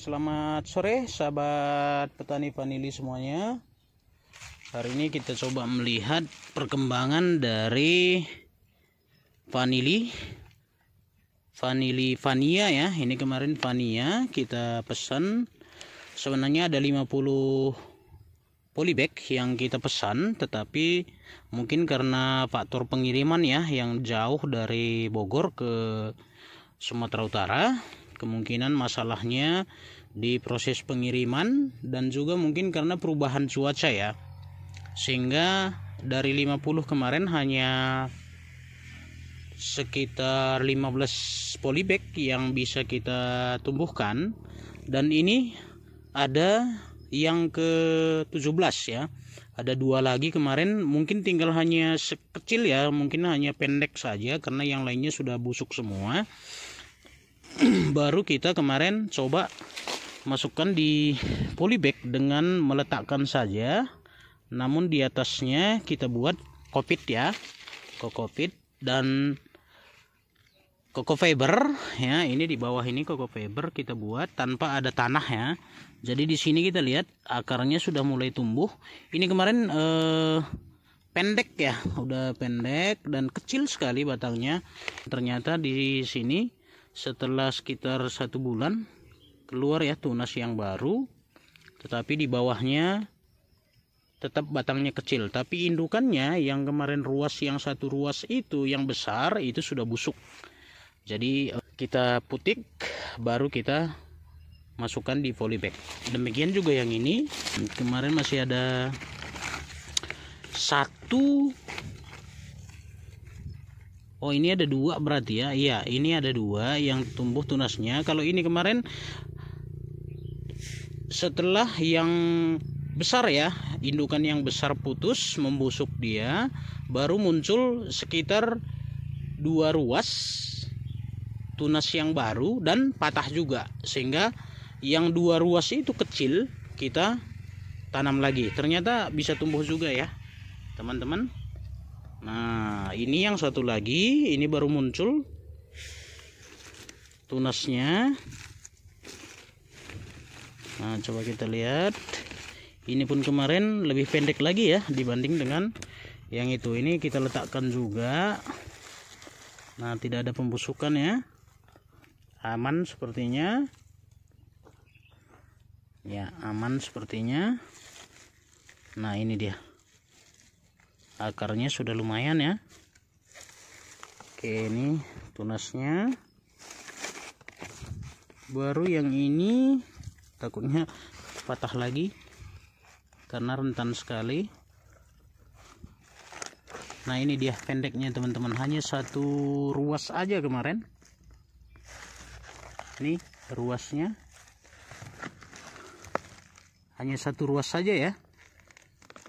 Selamat sore sahabat petani vanili semuanya. Hari ini kita coba melihat perkembangan dari vanili Vania ya. Ini kemarin Vania kita pesan. Sebenarnya ada 50 polybag yang kita pesan, tetapi mungkin karena faktor pengiriman ya yang jauh dari Bogor ke Sumatera Utara, kemungkinan masalahnya di proses pengiriman dan juga mungkin karena perubahan cuaca ya, sehingga dari 50 kemarin hanya sekitar 15 polybag yang bisa kita tumbuhkan, dan ini ada yang ke-17 ya, ada 2 lagi kemarin, mungkin tinggal hanya sekecil ya, mungkin hanya pendek saja karena yang lainnya sudah busuk semua. Baru kita kemarin coba masukkan di polybag dengan meletakkan saja, namun di atasnya kita buat kokopit ya, kokopit dan koko fiber ya. Ini di bawah ini koko fiber kita buat tanpa ada tanah ya. Jadi di sini kita lihat akarnya sudah mulai tumbuh. Ini kemarin pendek ya, udah pendek dan kecil sekali batangnya. Ternyata di sini setelah sekitar 1 bulan keluar ya tunas yang baru, tetapi di bawahnya tetap batangnya kecil, tapi indukannya yang kemarin ruas, yang satu ruas itu yang besar itu sudah busuk. Jadi kita putik baru kita masukkan di polybag. Demikian juga yang ini, kemarin masih ada satu. Oh, ini ada 2 berarti ya. Iya, ini ada 2 yang tumbuh tunasnya. Kalau ini kemarin setelah yang besar ya, indukan yang besar putus membusuk dia, baru muncul sekitar 2 ruas tunas yang baru dan patah juga, sehingga yang 2 ruas itu kecil kita tanam lagi. Ternyata bisa tumbuh juga ya teman-teman. Nah, ini yang satu lagi, ini baru muncul tunasnya. Nah, coba kita lihat. Ini pun kemarin lebih pendek lagi ya dibanding dengan yang itu. Ini kita letakkan juga. Nah, tidak ada pembusukan ya. Aman sepertinya. Ya, aman sepertinya. Nah, ini dia. Akarnya sudah lumayan ya. Oke, ini tunasnya. Baru yang ini takutnya patah lagi karena rentan sekali. Nah, ini dia pendeknya teman-teman, hanya 1 ruas aja kemarin. Ini ruasnya hanya 1 ruas saja ya.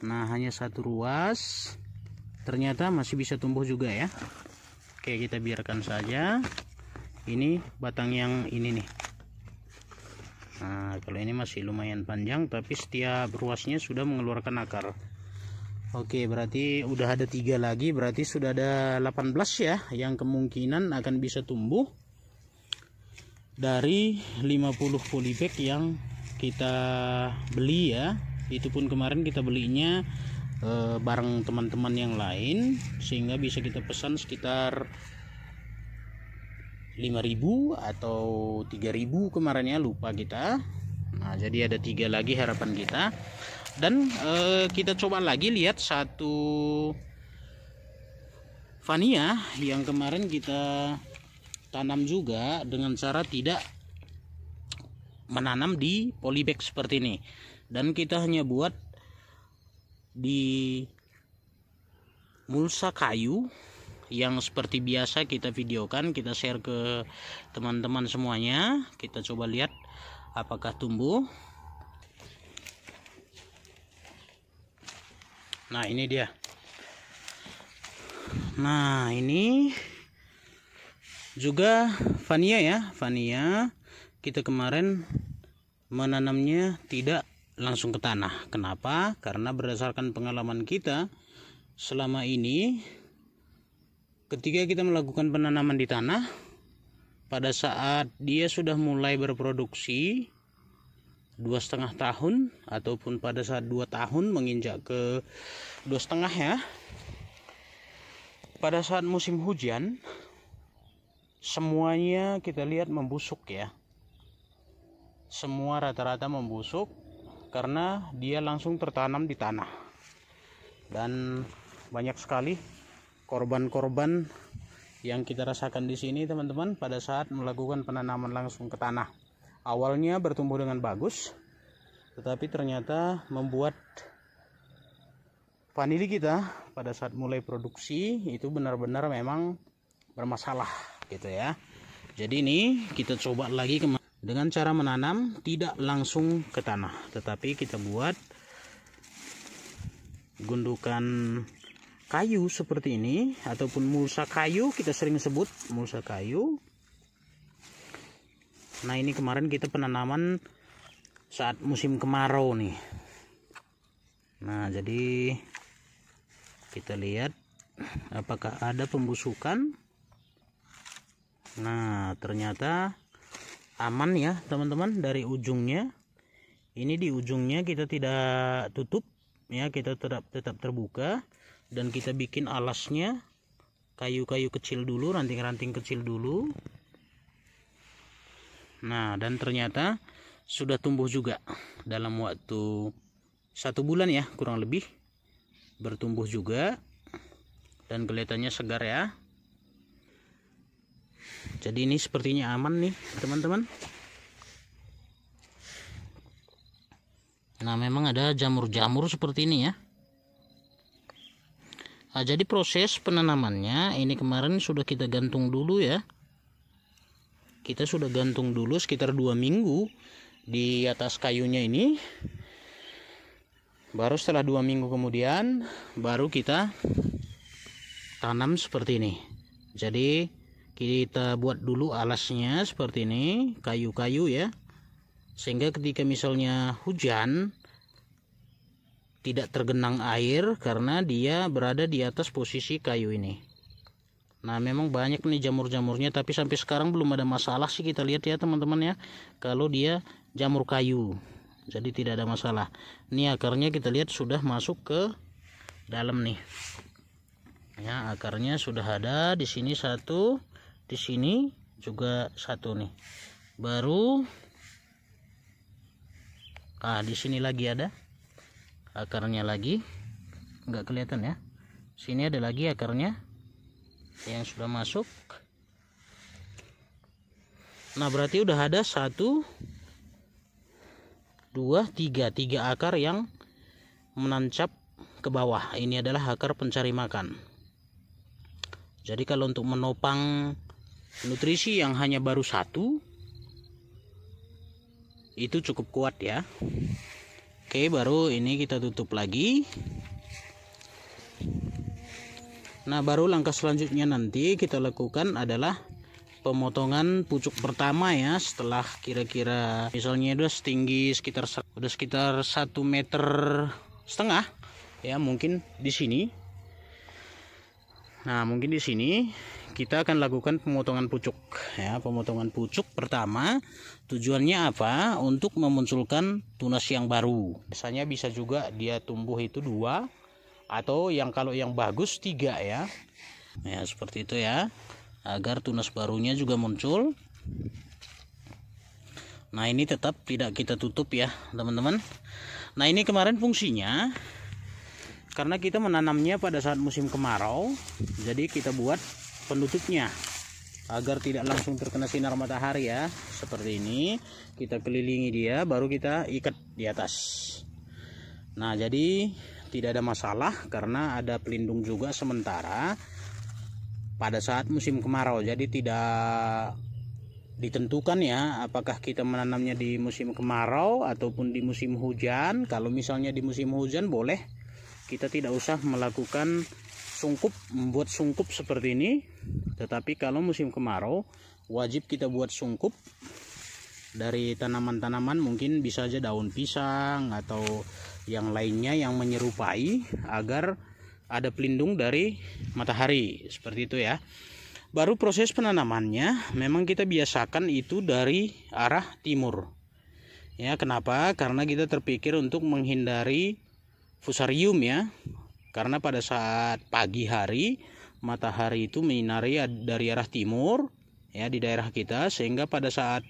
Nah, hanya 1 ruas, ternyata masih bisa tumbuh juga ya. Oke, kita biarkan saja. Ini batang yang ini nih. Nah, kalau ini masih lumayan panjang, tapi setiap ruasnya sudah mengeluarkan akar. Oke, berarti udah ada 3 lagi, berarti sudah ada 18 ya yang kemungkinan akan bisa tumbuh dari 50 polybag yang kita beli ya. Itu pun kemarin kita belinya bareng teman-teman yang lain, sehingga bisa kita pesan sekitar 5.000 atau 3.000 kemarinnya, lupa kita. Nah, jadi ada 3 lagi harapan kita. Dan kita coba lagi lihat satu Vania yang kemarin kita tanam juga dengan cara tidak menanam di polybag seperti ini, dan kita hanya buat di mulsa kayu yang seperti biasa kita videokan, kita share ke teman-teman semuanya. Kita coba lihat apakah tumbuh. Nah, ini dia. Nah, ini juga Vania ya, Vania. Kita kemarin menanamnya tidak langsung ke tanah. Kenapa? Karena berdasarkan pengalaman kita selama ini, ketika kita melakukan penanaman di tanah, pada saat dia sudah mulai berproduksi, 2,5 tahun ataupun pada saat 2 tahun menginjak ke 2,5 ya, pada saat musim hujan semuanya kita lihat membusuk ya. Semua rata-rata membusuk karena dia langsung tertanam di tanah. Dan banyak sekali korban-korban yang kita rasakan di sini teman-teman pada saat melakukan penanaman langsung ke tanah. Awalnya bertumbuh dengan bagus, tetapi ternyata membuat vanili kita pada saat mulai produksi itu benar-benar memang bermasalah gitu ya. Jadi ini kita coba lagi dengan cara menanam tidak langsung ke tanah, tetapi kita buat gundukan kayu seperti ini ataupun mulsa kayu, kita sering sebut mulsa kayu. Nah, ini kemarin kita penanaman saat musim kemarau nih. Nah, jadi kita lihat apakah ada pembusukan. Nah, ternyata aman ya teman-teman dari ujungnya. Ini di ujungnya kita tidak tutup ya, kita tetap terbuka, dan kita bikin alasnya kayu-kayu kecil dulu, ranting-ranting kecil dulu. Nah, dan ternyata sudah tumbuh juga dalam waktu 1 bulan ya, kurang lebih bertumbuh juga dan kelihatannya segar ya. Jadi ini sepertinya aman nih teman-teman. Nah, memang ada jamur-jamur seperti ini ya. Nah, jadi proses penanamannya ini kemarin sudah kita gantung dulu ya. Kita sudah gantung dulu sekitar 2 minggu di atas kayunya ini. Baru setelah 2 minggu kemudian baru kita tanam seperti ini. Jadi kita buat dulu alasnya seperti ini, kayu-kayu ya, sehingga ketika misalnya hujan tidak tergenang air karena dia berada di atas posisi kayu ini. Nah, memang banyak nih jamur-jamurnya, tapi sampai sekarang belum ada masalah sih kita lihat ya teman-teman ya, kalau dia jamur kayu. Jadi tidak ada masalah. Ini akarnya kita lihat sudah masuk ke dalam nih. Ya, akarnya sudah ada di sini satu, di sini juga satu nih. Baru di sini lagi ada akarnya lagi. Enggak kelihatan ya. Sini ada lagi akarnya yang sudah masuk. Nah, berarti udah ada 1 2 3 akar yang menancap ke bawah. Ini adalah akar pencari makan. Jadi kalau untuk menopang nutrisi yang hanya baru 1 itu cukup kuat ya. Oke, baru ini kita tutup lagi. Nah, baru langkah selanjutnya nanti kita lakukan adalah pemotongan pucuk pertama ya, setelah kira-kira misalnya udah setinggi sekitar 1,5 meter ya, mungkin di sini. Nah, mungkin di sini kita akan lakukan pemotongan pucuk ya. Pemotongan pucuk pertama tujuannya apa? Untuk memunculkan tunas yang baru. Biasanya bisa juga dia tumbuh itu 2 atau kalau yang bagus 3 ya. Ya, seperti itu ya, agar tunas barunya juga muncul. Nah, ini tetap tidak kita tutup ya teman-teman. Nah, ini kemarin fungsinya karena kita menanamnya pada saat musim kemarau, jadi kita buat penutupnya agar tidak langsung terkena sinar matahari ya. Seperti ini kita kelilingi dia, baru kita ikat di atas. Nah, jadi tidak ada masalah karena ada pelindung juga sementara pada saat musim kemarau. Jadi tidak ditentukan ya apakah kita menanamnya di musim kemarau ataupun di musim hujan. Kalau misalnya di musim hujan boleh, kita tidak usah melakukan sungkup, membuat sungkup seperti ini. Tetapi kalau musim kemarau wajib kita buat sungkup dari tanaman-tanaman, mungkin bisa aja daun pisang atau yang lainnya yang menyerupai, agar ada pelindung dari matahari seperti itu ya. Baru proses penanamannya memang kita biasakan itu dari arah timur Ya, kenapa? Karena kita terpikir untuk menghindari fusarium ya. Karena pada saat pagi hari matahari itu menyinari dari arah timur ya di daerah kita, sehingga pada saat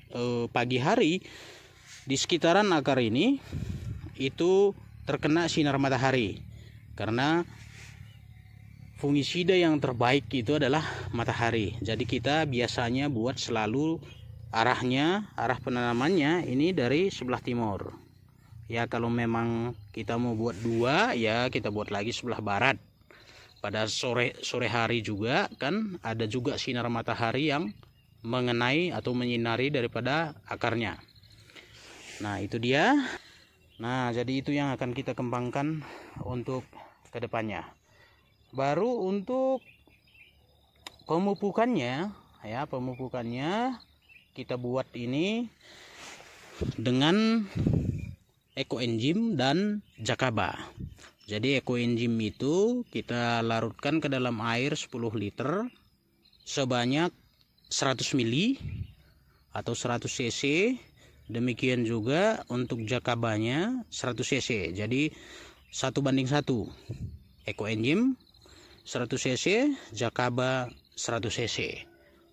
pagi hari di sekitaran akar ini itu terkena sinar matahari. Karena fungisida yang terbaik itu adalah matahari. Jadi kita biasanya buat selalu arah penanamannya ini dari sebelah timur. Ya, kalau memang kita mau buat dua ya kita buat lagi sebelah barat. Pada sore hari juga kan ada juga sinar matahari yang mengenai atau menyinari daripada akarnya. Nah, itu dia. Nah, jadi itu yang akan kita kembangkan untuk kedepannya. Baru untuk pemupukannya ya, kita buat ini dengan ekoenzim dan jakaba. Jadi ekoenzim itu kita larutkan ke dalam air 10 liter sebanyak 100 ml atau 100 cc. Demikian juga untuk jakabanya 100 cc. Jadi 1:1. Ekoenzim 100 cc, jakaba 100 cc.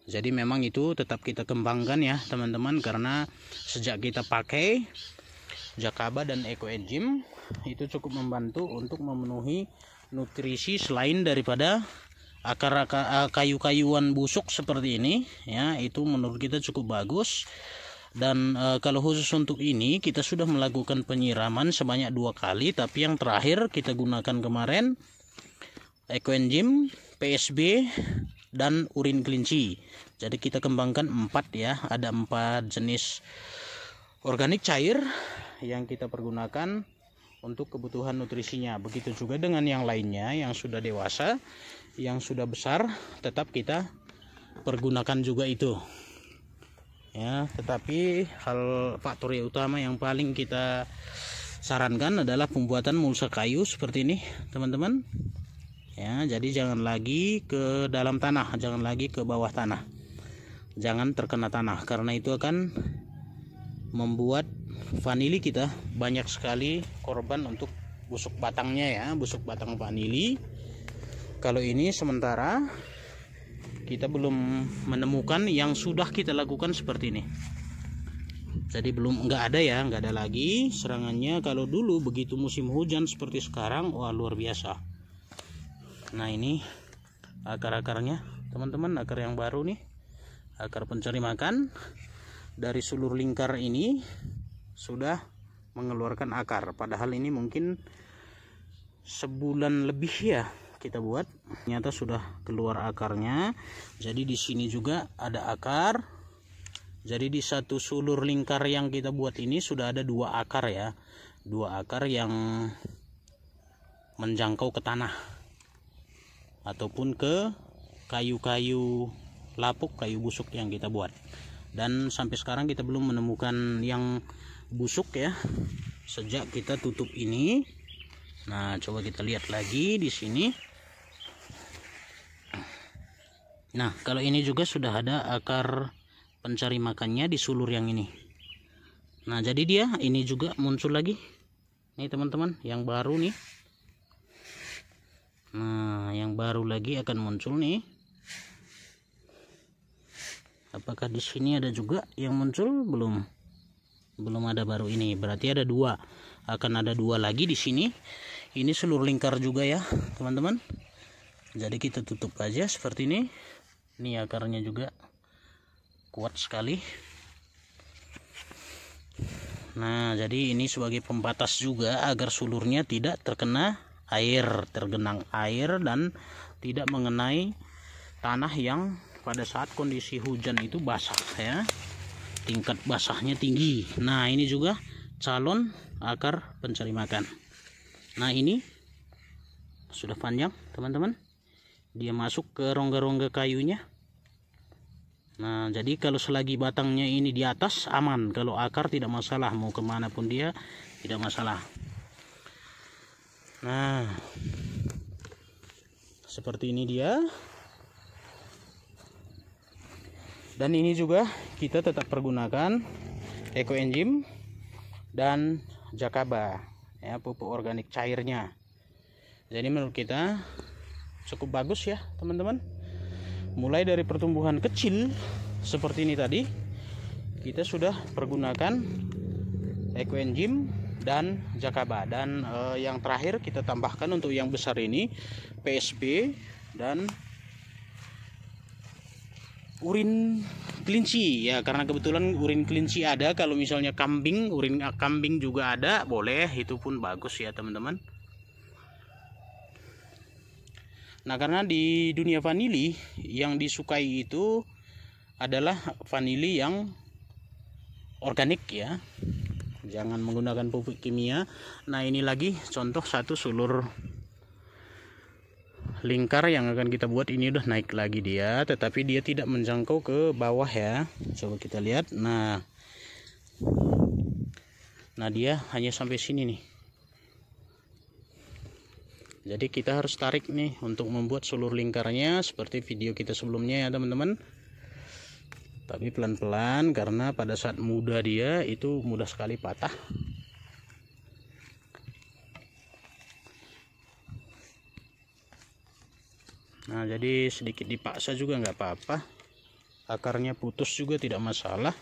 Jadi memang itu tetap kita kembangkan ya teman-teman, karena sejak kita pakai jakaba dan ekoenzim itu cukup membantu untuk memenuhi nutrisi selain daripada akar kayu-kayuan busuk seperti ini ya. Itu menurut kita cukup bagus. Dan kalau khusus untuk ini kita sudah melakukan penyiraman sebanyak 2 kali, tapi yang terakhir kita gunakan kemarin ekoenzim, PSB, dan urin kelinci. Jadi kita kembangkan 4 ya, ada 4 jenis organik cair yang kita pergunakan untuk kebutuhan nutrisinya. Begitu juga dengan yang lainnya yang sudah dewasa, yang sudah besar, tetap kita pergunakan juga itu ya. Tetapi hal faktor utama yang paling kita sarankan adalah pembuatan mulsa kayu seperti ini teman-teman ya. Jadi jangan lagi ke dalam tanah, jangan lagi ke bawah tanah, jangan terkena tanah, karena itu akan membuat vanili kita banyak sekali korban untuk busuk batangnya ya, busuk batang vanili. Kalau ini sementara kita belum menemukan yang sudah kita lakukan seperti ini. Jadi nggak ada lagi serangannya. Kalau dulu begitu musim hujan seperti sekarang, wah luar biasa. Nah, ini akar-akarnya teman-teman, akar yang baru nih, akar pencari makan. Dari sulur lingkar ini sudah mengeluarkan akar, padahal ini mungkin sebulan lebih ya kita buat, ternyata sudah keluar akarnya. Jadi di sini juga ada akar. Jadi di satu sulur lingkar yang kita buat ini sudah ada 2 akar ya, 2 akar yang menjangkau ke tanah ataupun ke kayu-kayu lapuk, kayu busuk yang kita buat. Dan sampai sekarang kita belum menemukan yang busuk ya sejak kita tutup ini. Nah, coba kita lihat lagi di sini. Nah, kalau ini juga sudah ada akar pencari makannya di sulur yang ini. Nah, jadi dia ini juga muncul lagi nih teman-teman, yang baru nih. Nah, yang baru lagi akan muncul nih. Apakah di sini ada juga yang muncul? Belum ada, baru ini. Berarti ada 2. Akan ada 2 lagi di sini. Ini seluruh lingkar juga ya, teman-teman. Jadi kita tutup aja seperti ini. Ini akarnya juga kuat sekali. Nah, jadi ini sebagai pembatas juga agar sulurnya tidak terkena air, tergenang air, dan tidak mengenai tanah yang pada saat kondisi hujan itu basah ya, tingkat basahnya tinggi. Nah, ini juga calon akar pencari makan. Nah, ini sudah panjang teman-teman, dia masuk ke rongga-rongga kayunya. Nah, jadi kalau selagi batangnya ini di atas aman, kalau akar tidak masalah, mau kemana pun dia tidak masalah. Nah, seperti ini dia. Dan ini juga kita tetap pergunakan ekoenzim dan jakaba ya, pupuk organik cairnya. Jadi menurut kita cukup bagus ya teman-teman. Mulai dari pertumbuhan kecil seperti ini tadi, kita sudah pergunakan ekoenzim dan jakaba, dan yang terakhir kita tambahkan untuk yang besar ini PSP dan urin kelinci ya, karena kebetulan urin kelinci ada. Kalau misalnya kambing, urin kambing juga ada, boleh, itu pun bagus ya teman-teman. Nah, karena di dunia vanili yang disukai itu adalah vanili yang organik ya, jangan menggunakan pupuk kimia. Nah, ini lagi contoh satu sulur lingkar yang akan kita buat. Ini udah naik lagi dia, tetapi dia tidak menjangkau ke bawah ya. Coba kita lihat. Nah dia hanya sampai sini nih. Jadi kita harus tarik nih untuk membuat sulur lingkarnya seperti video kita sebelumnya ya teman-teman. Tapi pelan-pelan, karena pada saat muda dia itu mudah sekali patah. Nah, jadi sedikit dipaksa juga nggak apa-apa. Akarnya putus juga tidak masalah.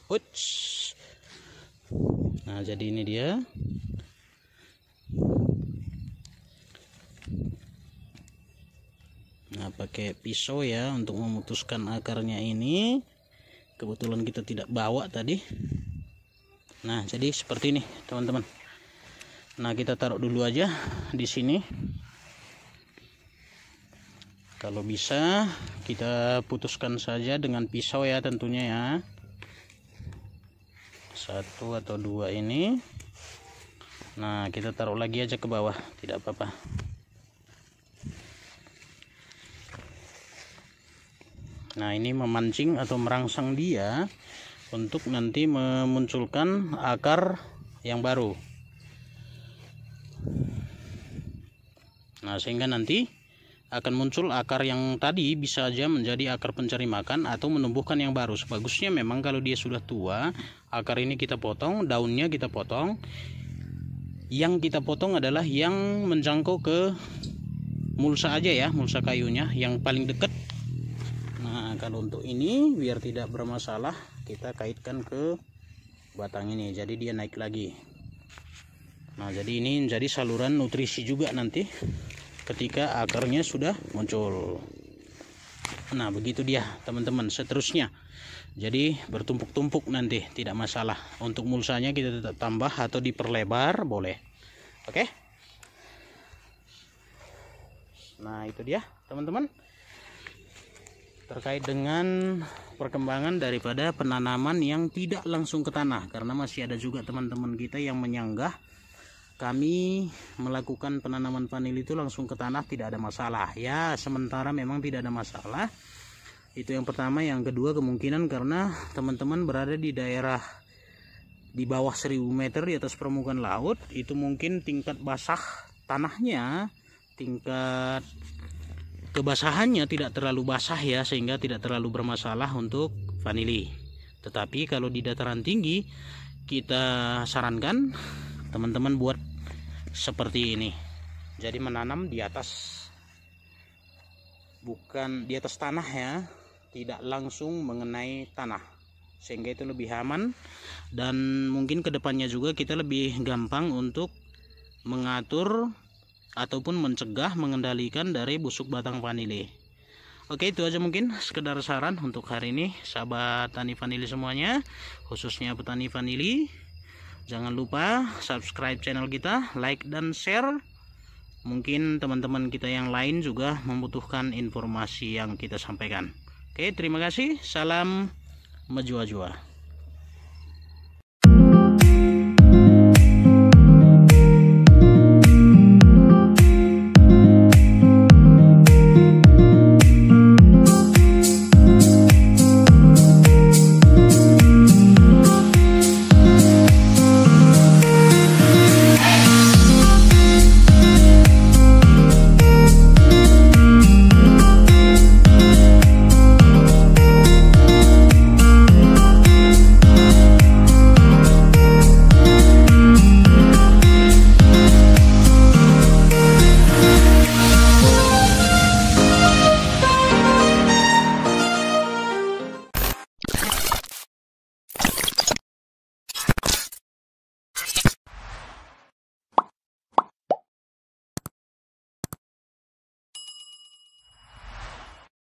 Uts. Nah, jadi ini dia. Nah, pakai pisau ya untuk memutuskan akarnya ini. Kebetulan kita tidak bawa tadi. Nah, jadi seperti ini, teman-teman. Nah, kita taruh dulu aja di sini. Kalau bisa kita putuskan saja dengan pisau ya tentunya ya. Satu atau dua ini. Nah, kita taruh lagi aja ke bawah, tidak apa-apa. Nah, ini memancing atau merangsang dia untuk nanti memunculkan akar yang baru. Nah, sehingga nanti akan muncul akar yang tadi bisa aja menjadi akar pencari makan atau menumbuhkan yang baru. Sebagusnya memang kalau dia sudah tua, akar ini kita potong, daunnya kita potong. Yang kita potong adalah yang menjangkau ke mulsa aja ya, mulsa kayunya yang paling dekat. Nah, kalau untuk ini biar tidak bermasalah, kita kaitkan ke batang ini, jadi dia naik lagi. Nah, jadi ini menjadi saluran nutrisi juga nanti ketika akarnya sudah muncul. Nah, begitu dia teman-teman, seterusnya. Jadi bertumpuk-tumpuk nanti, tidak masalah. Untuk mulsanya kita tetap tambah atau diperlebar boleh. Oke. Nah, itu dia teman-teman, terkait dengan perkembangan daripada penanaman yang tidak langsung ke tanah. Karena masih ada juga teman-teman kita yang menyanggah kami melakukan penanaman vanili itu langsung ke tanah tidak ada masalah ya. Sementara memang tidak ada masalah, itu yang pertama. Yang kedua, kemungkinan karena teman-teman berada di daerah di bawah 1000 meter di atas permukaan laut, itu mungkin tingkat basah tanahnya, tingkat kebasahannya tidak terlalu basah ya, sehingga tidak terlalu bermasalah untuk vanili. Tetapi kalau di dataran tinggi, kita sarankan teman-teman buat seperti ini. Jadi menanam di atas, bukan di atas tanah ya, tidak langsung mengenai tanah, sehingga itu lebih aman. Dan mungkin kedepannya juga kita lebih gampang untuk mengatur ataupun mencegah, mengendalikan dari busuk batang vanili. Oke, itu aja mungkin sekedar saran untuk hari ini, sahabat tani vanili semuanya, khususnya petani vanili. Jangan lupa subscribe channel kita, like dan share. Mungkin teman-teman kita yang lain juga membutuhkan informasi yang kita sampaikan. Oke, terima kasih. Salam menjua-jua.